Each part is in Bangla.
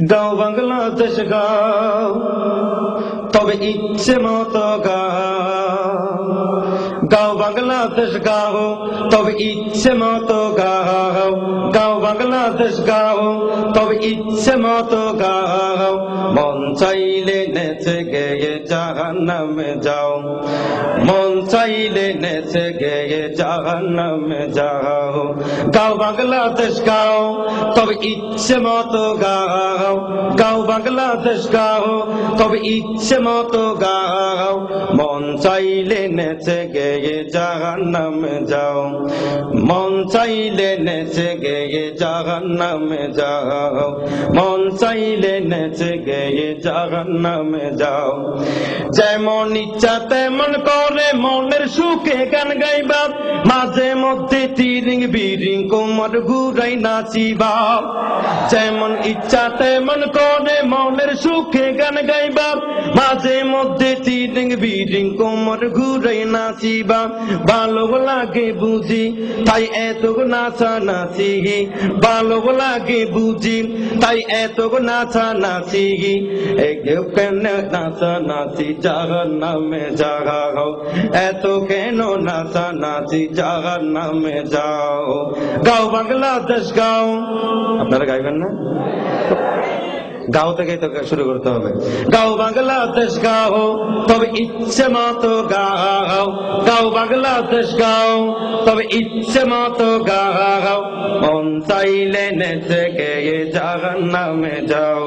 গাও বাংলাদেশ গাও, তবে ইচ্ছে মতো গাও। গাও বাংলাদেশ গাও, তবে ইচ্ছে মতো গাও। গাও বাংলাদেশ গাও, তবে ইচ্ছে মতো গাও। মন চাইলে নেচে গেয়ে জাহান্নামে যাও, মন চাইলে নেচে গেয়ে জাহান্নামে যাও। গাও বাংলাদেশ গাও, তবে ইচ্ছে মতো গাও। গাও বাংলাদেশ গাও, তবে ইচ্ছে মতো গাও। মন চাইলে নেচে গেয়ে জাহান্নামে যাও, মন চাইলে নেচে গেয়ে জাহান্নামে যাও। মন চাইলে নেচে গেয়ে জাহান্নামে যাও। যেমন ইচ্ছা তেমন করে মনের সুখে গান গাইবা, মাঝে মধ্যে তিরিং বিরিং কোমর ঘুরাই নাচিবা। যেমন ইচ্ছা তেমন করে মনের সুখে গান গাইবা, মাঝে মধ্যে তিরিং বিরিং কোমর ঘুরাই নাচিবা। ভালো লাগে বুঝি তাই এত নাচা নাচি, ভালো লাগে বুঝি তাই এত নাচা নাচি। কেন নাচা নাচি জাহান্নামে যাও, এত কেন নাচা নাচি জাহান্নামে যাও। গাও বাংলাদেশ গাও। আপনারা গাইবেন না? গাও থেকে তো শুরু করতে হবে। গাও বাংলাদেশ গাও, তবে ইচ্ছে মতো গাও। গাও বাংলাদেশ গাও, তবে ইচ্ছে মতো গাও। মন চাইলে নেচে গেয়ে জাহান্নামে যাও,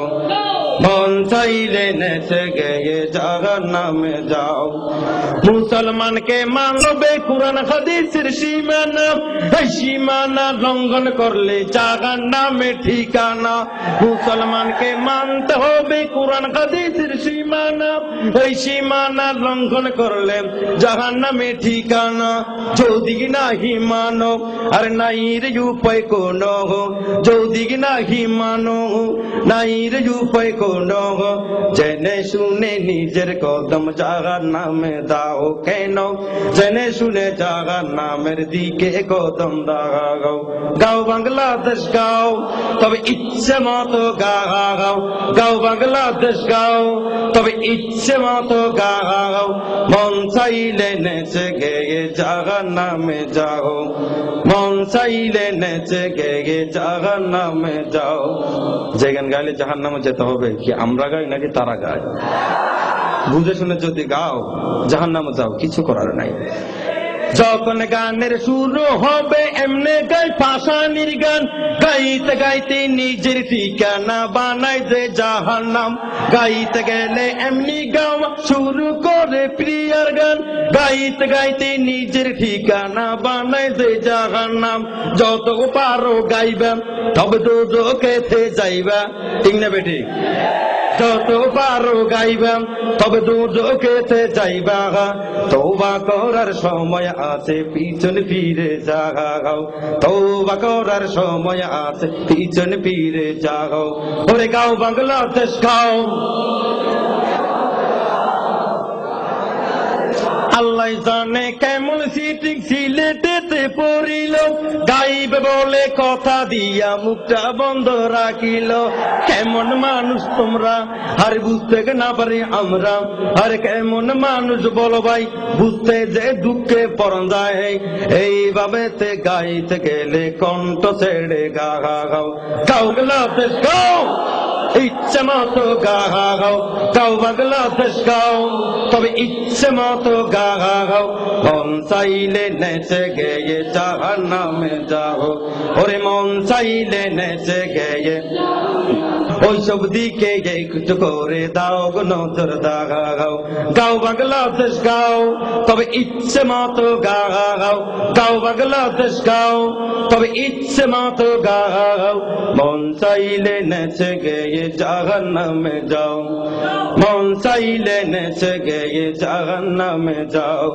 মন চাইলে নেচে গেয়ে জাহান্নামে যাও। মুসলমানকে মানবে কুরআন হাদিসের সীমানা, এই সীমানা লঙ্ঘন করলে জাহান্নামে ঠিকানা। মুসলমানকে মানতে হবে কুরআন হাদিসের সীমানা, এই সীমানা লঙ্ঘন করলে জাহান্নামে ঠিকানা। যদি নাহি মানো আর নাই রে উপায় কোনো, যদি নাহি মানো নাই রে উপায় কোনো। জেনে শুনে নিজের কদম জাহান্নামে দাও কেন, জেনে শুনে জাহান্নামের দিকে কদম দাও। গাও বাংলাদেশ গাও, তবে ইচ্ছে মতো গাও। গাও বাংলাদেশ গাও, তবে ইচ্ছে মতো গাও। মন চাইলে নেচে গেয়ে জাহান্নামে যাও, মন চাইলে নেচে গেয়ে জাহান্নামে যাও। যে গান গাইলে জাহান্নামে যেতে হবে কি আমরা গাই নাকি তারা গায়? বুঝে শুনে যদি গাও জাহান্নামে যাও, কিছু করার নাই। যখন গানের শুরু হবে এমনে গাই পাশানির গান, গাইতে গাইতে নিজের ঠিকানা বানাই যে জাহান্নাম। গাইতে গেলে এমনি গাওয়া শুরু করে প্রিয়ার গান, গাইতে গাইতে নিজের ঠিকানা বানাই যে জাহান্নাম। যত পারো গাইবা তবে দোজখেতে যাইবা, ঠিক না বেটি? যত পারো গাইবা তবে দোজখেতে যাইবা। তওবা করার সময় আছে পিছন ফিরে যাও, তওবা করার সময় আছে পিছন ফিরে যাও। ওরে গাও বাংলাদেশ গাও। আল্লাহ জানে কেমন সিটিং সিলেটেতে পড়িল, গাইবে বলে কথা দিয়া মুখটা বন্ধ রাখিল। কেমন মানুষ তোমরা আর বুঝতে না পারি আমরা, আর কেমন মানুষ বলো ভাই বুঝতে যে দুঃখে পড়ন যায়। এইভাবে গাইতে গেলে কণ্ঠ ছেড়ে গাও। গাও বাংলাদেশ গাও, ইচ্ছে মতো গাও। গাও বাংলাদেশ গাও, তবে ইচ্ছে মতো গাও। মন চাইলে নেচে গেয়ে জাহান্নামে যাও, ওরে মন চাইলে নেচে গেয়ে ওইসব দিকে একটু করে দাও গো নজর দাও। গাও বাংলাদেশ গাও, তবে ইচ্ছে মতো গাও। গাও বাংলাদেশ গাও, তবে ইচ্ছে মতো গাও। মন চাইলে নেচে গেয়ে জাহান্নামে যাও, মন চাইলে নেচে গেয়ে জাহান্নামে যাও।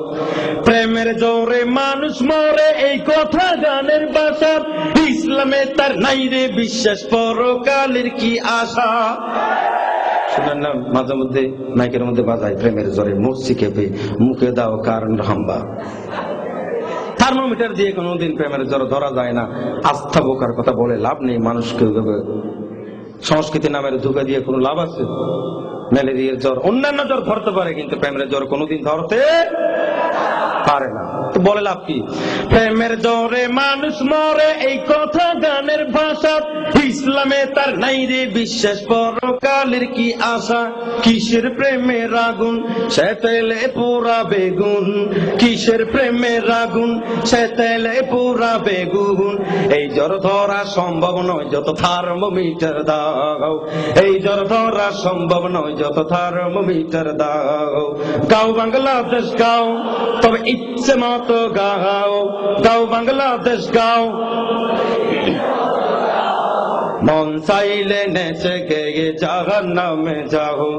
প্রেমের জোরে মানুষ মরে এই কথা গানের ভাষা, ইসলামে তার নাই রে বিশ্বাস পরকালের কি আশা। শুনেন না মাঝে মধ্যে মাইকের মধ্যে বাজায় প্রেমের জোরে মরছি কেঁপে মুখে দাও কারণ হাম্বা। থার্মোমিটার দিয়ে কোনোদিন প্রেমের জ্বর ধরা যায় না। আস্থা বোকার কথা বলে লাভ নেই, মানুষকে সংস্কৃতি নামের ধোঁকা দিয়ে কোনো লাভ আছে? ম্যালেরিয়ার জ্বর, অন্যান্য জ্বর ধরতে পারে, কিন্তু প্রেমের জ্বর কোনোদিন ধরতে পারে না। তো বলে লাভ কি? প্রেমের জ্বরে মানুষ মরে, এই কথা গানের ভাষা। ইসলামে তার নাই রে বিশ্বাস, পরকালের কি আশা? কিসের প্রেমের আগুন, সে তেলে পোড়া বেগুন। কিসের প্রেমের আগুন, সে তেলে পোড়া বেগুন। এই জ্বর ধরা সম্ভব নয় যত থার্মোমিটার দাও। এই জ্বর ধরা সম্ভব নয় যত থার্মোমিটার দাও। গাও বাংলাদেশ গাও, তবে ইচ্ছে মতো গাও। গাও বাংলাদেশ গাও, মন চাইলে নেচে গেয়ে জাহান্নামে যাও।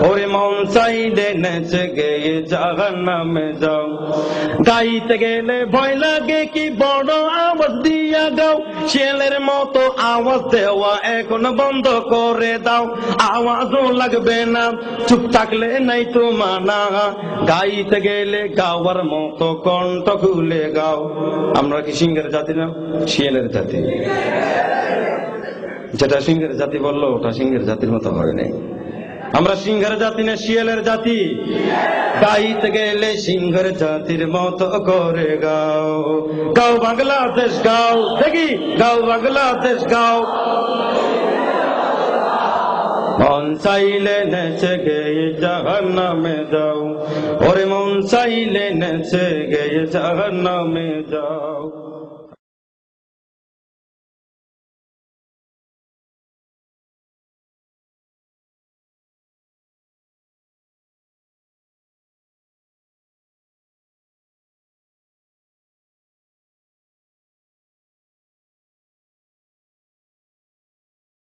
ওরে মন চাইলে নেচে গেয়ে জাহান্নামে যাও। গাইতে গেলে ভয় লাগে কি বড় আওয়াজ দিয়া গাও। ছেলের মতো আওয়াজ দেওয়া এখন বন্ধ করে দাও। আওয়াজও লাগবে না, চুপ থাকলে নাই তো মানা। গাইতে গেলে গাওয়ার মতো কণ্ঠ খুলে গাও। আমরা কি সিংহের জাতি না শিয়ালের জাতি? যেটা সিংহের জাতি বললো ওটা সিংহের জাতির মতো হয় নাই। আমরা সিংহের জাতি না শিয়ালের জাতি? গাইতে গেলে সিংহের জাতির মতো করে গাও। গাও বাংলাদেশ গাও, দেখি গাও বাংলাদেশ গাও। মন চাইলে নেচে গেয়ে জাহান্নামে যাও। ওরে মন চাইলে নেচে গেয়ে জাহান্নামে যাও।